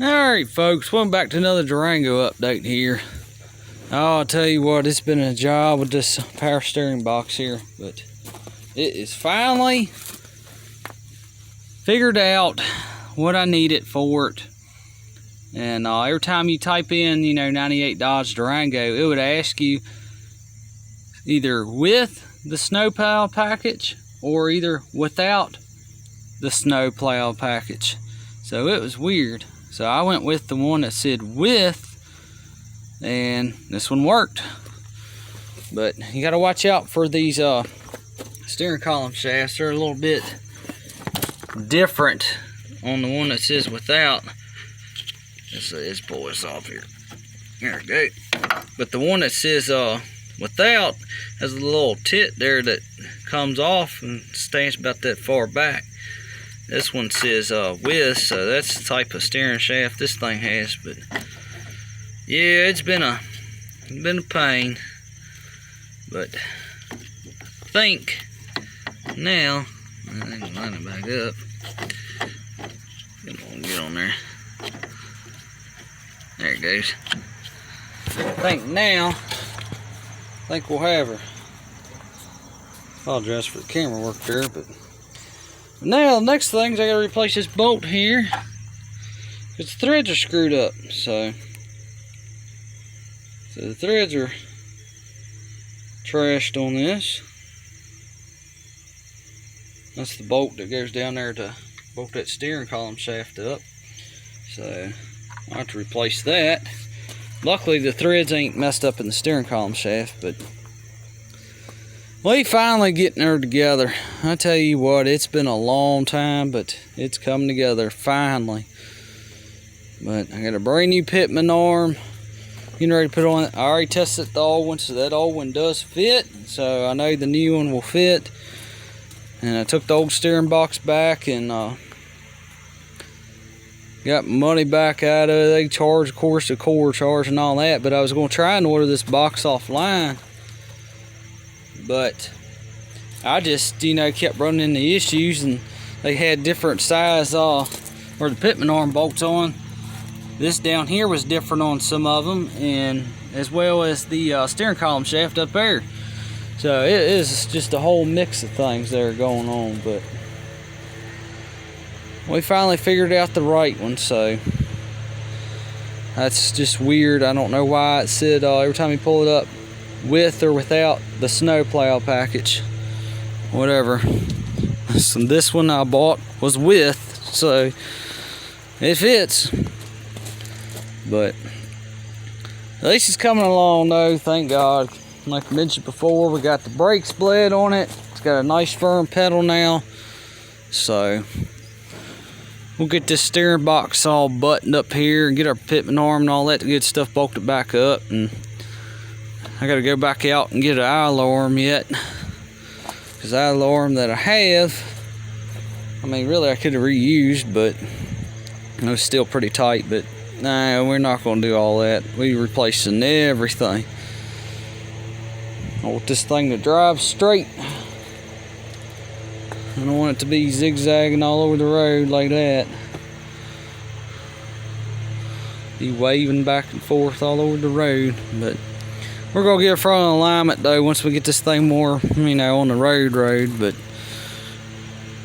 Alright folks, welcome back to another Durango update here. Oh, I'll tell you what, it's been a job with this power steering box here, but it is finally figured out what I need it for it. And every time you type in, 98 Dodge Durango, it would ask you either with the snowplow package or either without the snowplow package. So it was weird. So I went with the one that said with, and this one worked. But you got to watch out for these steering column shafts. They're a little bit different on the one that says without. Let's pull this off here. There we go. But the one that says without has a little tit there that comes off and stands about that far back. This one says with, so that's the type of steering shaft this thing has. But yeah, it's been a pain. But I think now I can line it back up. Get on there. There it goes. I think we'll have her. Apologize for the camera work there, but now the next thing is I gotta replace this bolt here. Because the threads are screwed up, so the threads are trashed on this. That's the bolt that goes down there to bolt that steering column shaft up. So I have to replace that. Luckily the threads ain't messed up in the steering column shaft, but we finally getting her together. I tell you what, it's been a long time, but it's coming together finally. But I got a brand new Pitman arm, getting ready to put on. I already tested the old one, so that old one does fit. So I know the new one will fit. And I took the old steering box back and got money back out of it. They charge, of course, the core charge and all that. But I was going to try and order this box offline. But I just, kept running into issues, and they had different size where the Pitman arm bolts on. This down here was different on some of them, and as well as the steering column shaft up there. So it is just a whole mix of things that are going on, but we finally figured out the right one. So that's just weird. I don't know why it said every time you pull it up, with or without the snowplow package, whatever. So this one I bought was with, so it fits. But at least it's coming along though, thank God. Like I mentioned before, we got the brakes bled on it. It's got a nice firm pedal now. So we'll get this steering box all buttoned up here and get our Pitman arm and all that good stuff bolted back up. And I gotta go back out and get an alarm yet, because the alarm that I have, really I could have reused, but it was still pretty tight. But no, we're not gonna do all that. We replacing everything. I want this thing to drive straight. I don't want it to be zigzagging all over the road like that. Be waving back and forth all over the road. But we're gonna get front alignment though once we get this thing more, on the road. But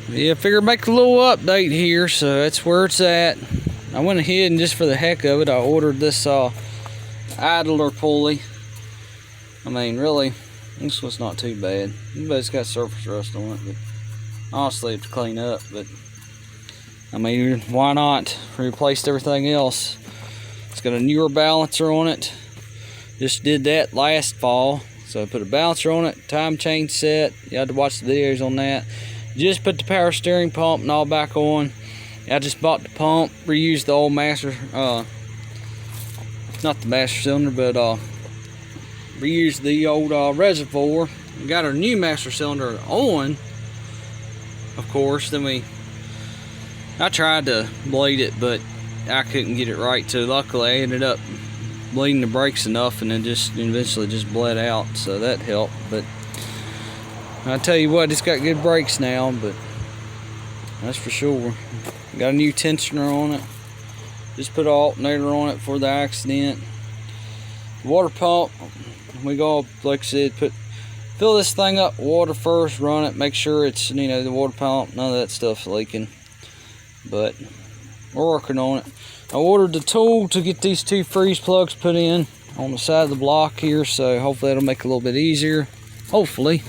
yeah, I figured make a little update here, so that's where it's at. I went ahead and just for the heck of it, I ordered this idler pulley. Really, this was not too bad, but it's got surface rust on it. But honestly, it's to clean up. But why not? Replaced everything else. It's got a newer balancer on it. Just did that last fall, so I put a balancer on it, time change set. You had to watch the videos on that. Just put the power steering pump and all back on. I just bought the pump, reused the old master, not the master cylinder, but reused the old reservoir. We got our new master cylinder on, of course. Then I tried to blade it, but I couldn't get it right. So luckily I ended up bleeding the brakes enough, and then just eventually just bled out, so that helped. But I tell you what, it's got good brakes now, but that's for sure. Got a new tensioner on it. Just put an alternator on it for the accident. Water pump, we go, like I said, fill this thing up with water first, run it, make sure it's, the water pump, none of that stuff's leaking. But we're working on it. I ordered the tool to get these 2 freeze plugs put in on the side of the block here, so hopefully that'll make it a little bit easier. Hopefully.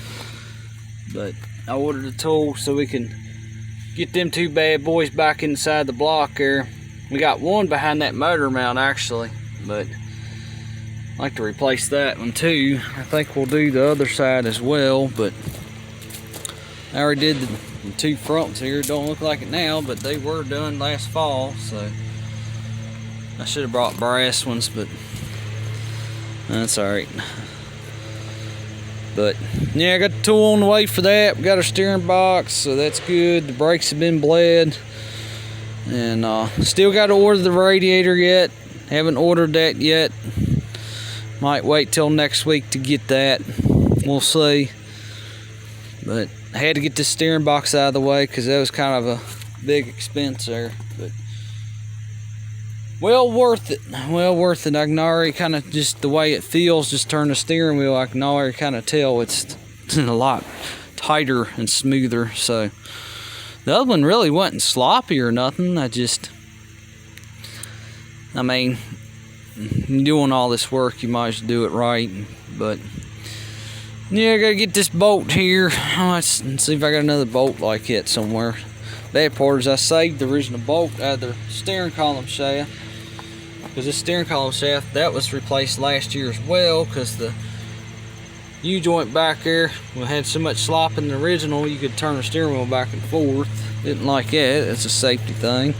But I ordered the tool so we can get them 2 bad boys back inside the block there. We got one behind that motor mount actually, but I'd like to replace that one too. I think we'll do the other side as well, but I already did the 2 fronts here. Don't look like it now, but they were done last fall, so I should have brought brass ones, but that's alright. But yeah, I got the tool on the way for that. We got our steering box, so that's good. The brakes have been bled. And still got to order the radiator yet. Haven't ordered that yet. Might wait till next week to get that. We'll see. But I had to get the steering box out of the way because that was kind of a big expense there. But well worth it. Well worth it. I can already kind of, just the way it feels, just turn the steering wheel, I can already kind of tell it's a lot tighter and smoother. So the other one really wasn't sloppy or nothing. I mean, doing all this work, you might as well do it right. But yeah, I gotta get this bolt here. Let's see if I got another bolt like it somewhere. Bad part is I saved the original bolt out of the steering column shaft, because this steering column shaft, that was replaced last year as well, because the U-joint back there had so much slop in the original, you could turn the steering wheel back and forth. Didn't like that. It's a safety thing.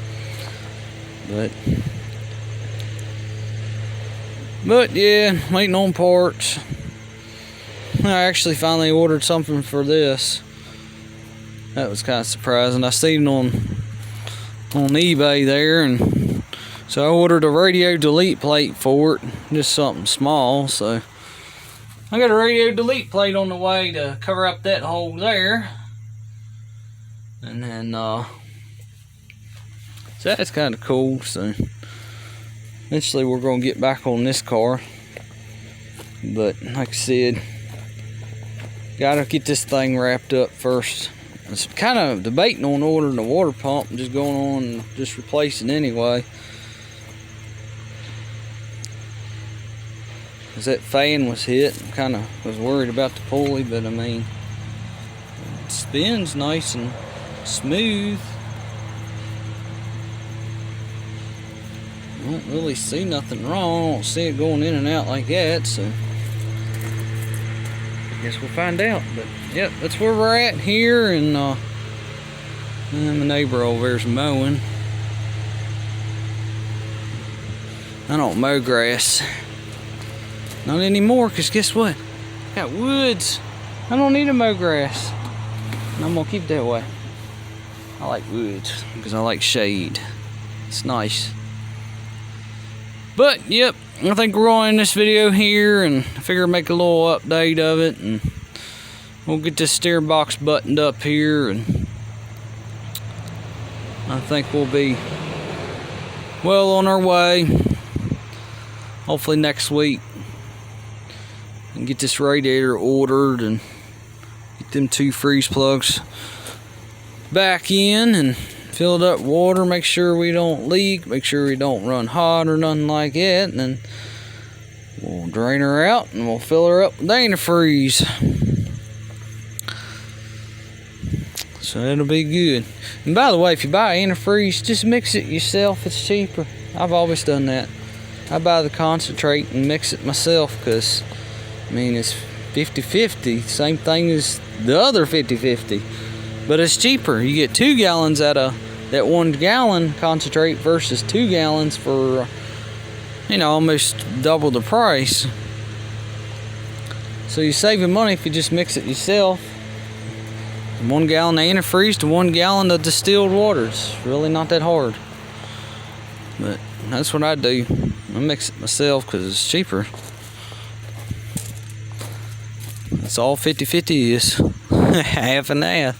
But yeah, waiting on parts. I actually finally ordered something for this. That was kind of surprising. I seen it on eBay there, and so I ordered a radio delete plate for it. Just something small, so I got a radio delete plate on the way to cover up that hole there. And then so that's kind of cool. So eventually we're gonna get back on this car, but like I said, gotta get this thing wrapped up first. I was kind of debating on ordering a water pump and just going on and just replacing anyway, because that fan was hit. I kind of was worried about the pulley, but I mean, it spins nice and smooth. I don't really see nothing wrong. I don't see it going in and out like that, so I guess we'll find out. But yep, that's where we're at here, and my neighbor over there's mowing. I don't mow grass, not anymore, because guess what? I got woods. I don't need to mow grass, and I'm gonna keep it that way. I like woods because I like shade. It's nice. But yep, I think we're going to end this video here, and I figure make a little update of it, and we'll get this steering box buttoned up here, and I think we'll be well on our way. Hopefully next week, and get this radiator ordered and get them 2 freeze plugs back in and fill it up with water, make sure we don't leak, make sure we don't run hot or nothing like that, and then we'll drain her out and we'll fill her up with antifreeze. So it'll be good. And by the way, if you buy antifreeze, just mix it yourself. It's cheaper. I've always done that. I buy the concentrate and mix it myself, because I mean, it's 50-50, same thing as the other 50-50, but it's cheaper. You get 2 gallons out of that 1 gallon concentrate versus 2 gallons for, almost double the price. So you're saving money if you just mix it yourself. 1 gallon of antifreeze to 1 gallon of distilled water. It's really not that hard. But that's what I do. I mix it myself because it's cheaper. That's all 50-50 is. Half and half.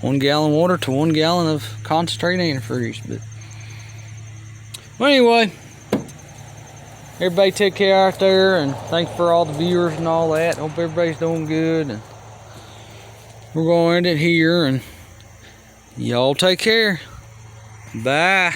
1 gallon water to 1 gallon of concentrate antifreeze. But Well, anyway, everybody take care out there, and thanks for all the viewers and all that. Hope everybody's doing good, and we're going to end it here, and y'all take care. Bye.